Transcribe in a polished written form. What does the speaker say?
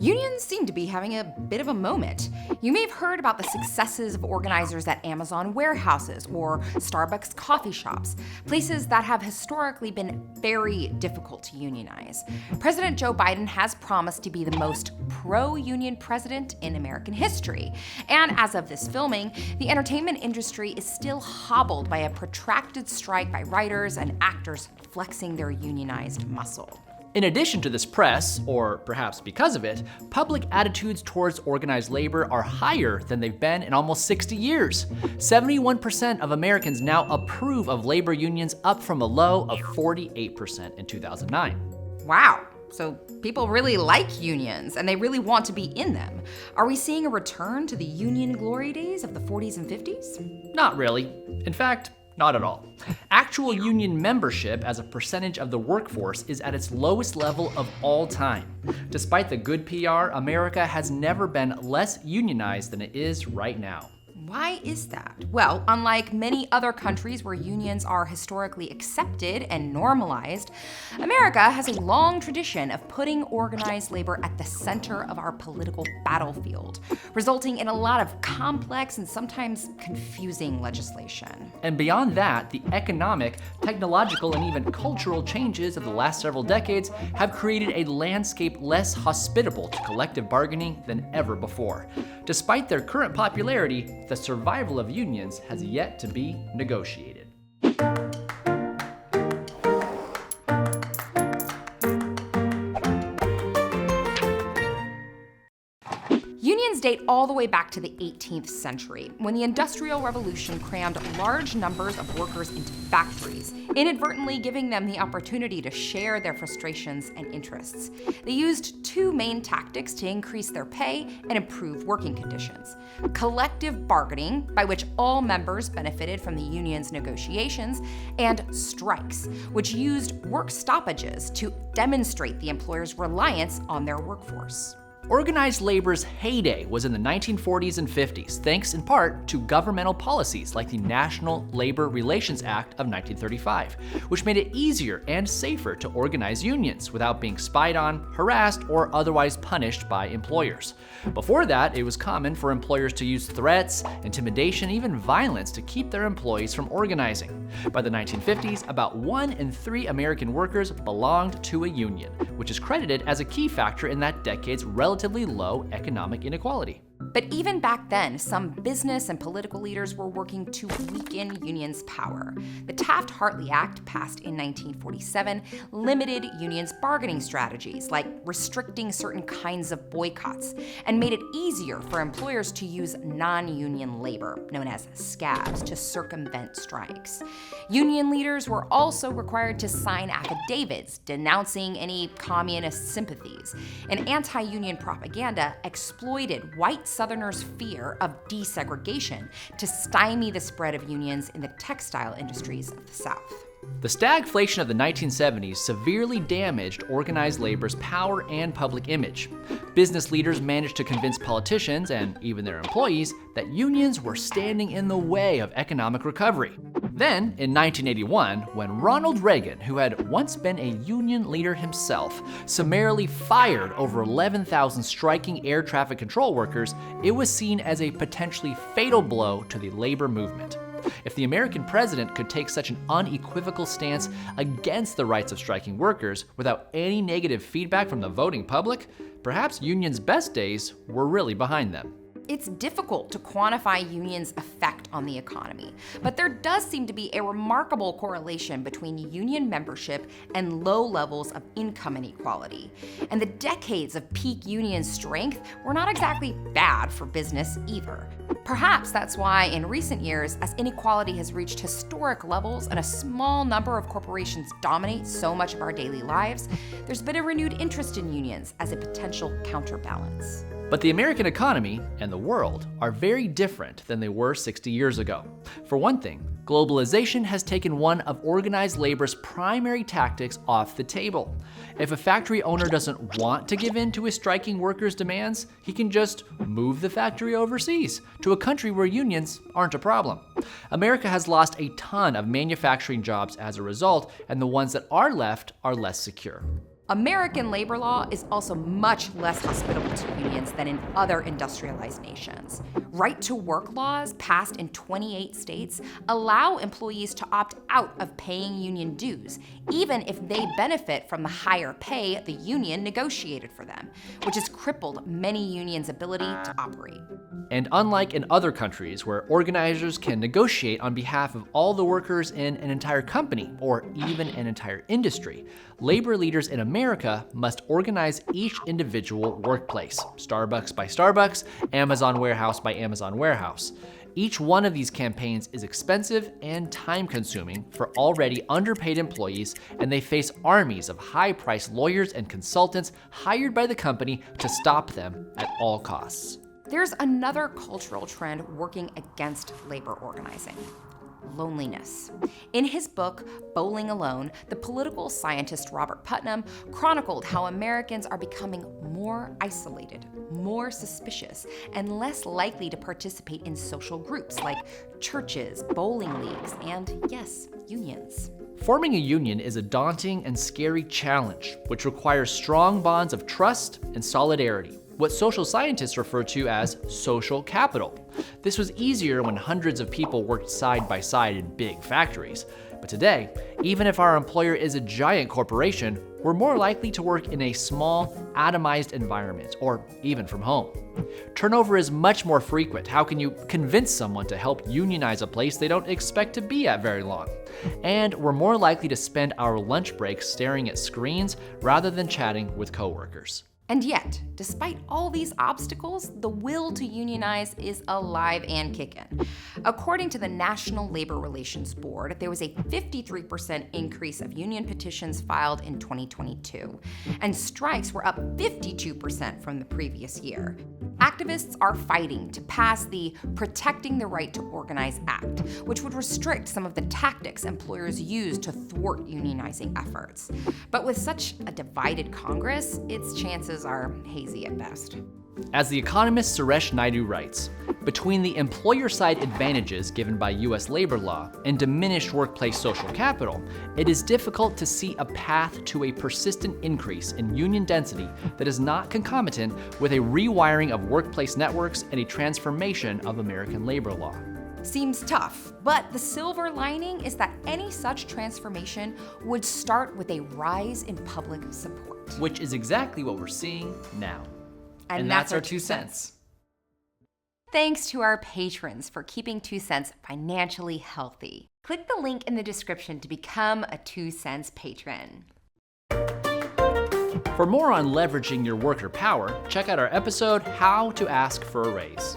Unions seem to be having a bit of a moment. You may have heard about the successes of organizers at Amazon warehouses or Starbucks coffee shops, places that have historically been very difficult to unionize. President Joe Biden has promised to be the most pro-union president in American history. And as of this filming, the entertainment industry is still hobbled by a protracted strike by writers and actors flexing their unionized muscle. In addition to this press, or perhaps because of it, public attitudes towards organized labor are higher than they've been in almost 60 years. 71% of Americans now approve of labor unions, up from a low of 48% in 2009. Wow. So people really like unions, and they really want to be in them. Are we seeing a return to the union glory days of the 40s and 50s? Not really. In fact, not at all. Actual union membership as a percentage of the workforce is at its lowest level of all time. Despite the good PR, America has never been less unionized than it is right now. Why is that? Well, unlike many other countries where unions are historically accepted and normalized, America has a long tradition of putting organized labor at the center of our political battlefield, resulting in a lot of complex and sometimes confusing legislation. And beyond that, the economic, technological, and even cultural changes of the last several decades have created a landscape less hospitable to collective bargaining than ever before. Despite their current popularity, the survival of unions has yet to be negotiated. Unions date all the way back to the 18th century, when the Industrial Revolution crammed large numbers of workers into factories, inadvertently giving them the opportunity to share their frustrations and interests. They used two main tactics to increase their pay and improve working conditions: collective bargaining, by which all members benefited from the union's negotiations, and strikes, which used work stoppages to demonstrate the employer's reliance on their workforce. Organized labor's heyday was in the 1940s and 50s, thanks in part to governmental policies like the National Labor Relations Act of 1935, which made it easier and safer to organize unions without being spied on, harassed, or otherwise punished by employers. Before that, it was common for employers to use threats, intimidation, even violence to keep their employees from organizing. By the 1950s, about 1 in 3 American workers belonged to a union, which is credited as a key factor in that decade's relatively low economic inequality. But even back then, some business and political leaders were working to weaken unions' power. The Taft-Hartley Act, passed in 1947, limited unions' bargaining strategies, like restricting certain kinds of boycotts, and made it easier for employers to use non-union labor, known as scabs, to circumvent strikes. Union leaders were also required to sign affidavits denouncing any communist sympathies, and anti-union propaganda exploited white Southerners' fear of desegregation to stymie the spread of unions in the textile industries of the South. The stagflation of the 1970s severely damaged organized labor's power and public image. Business leaders managed to convince politicians, and even their employees, that unions were standing in the way of economic recovery. Then, in 1981, when Ronald Reagan, who had once been a union leader himself, summarily fired over 11,000 striking air traffic control workers, it was seen as a potentially fatal blow to the labor movement. If the American president could take such an unequivocal stance against the rights of striking workers without any negative feedback from the voting public, perhaps unions' best days were really behind them. It's difficult to quantify unions' effect on the economy, but there does seem to be a remarkable correlation between union membership and low levels of income inequality. And the decades of peak union strength were not exactly bad for business either. Perhaps that's why in recent years, as inequality has reached historic levels and a small number of corporations dominate so much of our daily lives, there's been a renewed interest in unions as a potential counterbalance. But the American economy and the world are very different than they were 60 years ago. For one thing, globalization has taken one of organized labor's primary tactics off the table. If a factory owner doesn't want to give in to his striking workers' demands, he can just move the factory overseas to a country where unions aren't a problem. America has lost a ton of manufacturing jobs as a result, and the ones that are left are less secure. American labor law is also much less hospitable to unions than in other industrialized nations. Right-to-work laws passed in 28 states allow employees to opt out of paying union dues, even if they benefit from the higher pay the union negotiated for them, which has crippled many unions' ability to operate. And unlike in other countries where organizers can negotiate on behalf of all the workers in an entire company or even an entire industry, labor leaders in America must organize each individual workplace, Starbucks by Starbucks, Amazon warehouse by Amazon warehouse. Each one of these campaigns is expensive and time-consuming for already underpaid employees, and they face armies of high-priced lawyers and consultants hired by the company to stop them at all costs. There's another cultural trend working against labor organizing: loneliness. In his book, Bowling Alone, the political scientist Robert Putnam chronicled how Americans are becoming more isolated, more suspicious, and less likely to participate in social groups like churches, bowling leagues, and, yes, unions. Forming a union is a daunting and scary challenge, which requires strong bonds of trust and solidarity, what social scientists refer to as social capital. This was easier when hundreds of people worked side by side in big factories. But today, even if our employer is a giant corporation, we're more likely to work in a small, atomized environment, or even from home. Turnover is much more frequent. How can you convince someone to help unionize a place they don't expect to be at very long? And we're more likely to spend our lunch breaks staring at screens rather than chatting with coworkers. And yet, despite all these obstacles, the will to unionize is alive and kicking. According to the National Labor Relations Board, there was a 53% increase of union petitions filed in 2022, and strikes were up 52% from the previous year. Activists are fighting to pass the Protecting the Right to Organize Act, which would restrict some of the tactics employers use to thwart unionizing efforts. But with such a divided Congress, its chances are hazy at best. As the economist Suresh Naidu writes, between the employer-side advantages given by U.S. labor law and diminished workplace social capital, it is difficult to see a path to a persistent increase in union density that is not concomitant with a rewiring of workplace networks and a transformation of American labor law. Seems tough, but the silver lining is that any such transformation would start with a rise in public support. Which is exactly what we're seeing now. And that's our 2 cents. Thanks to our patrons for keeping 2 cents financially healthy. Click the link in the description to become a 2 cents patron. For more on leveraging your worker power, check out our episode, How to Ask for a Raise.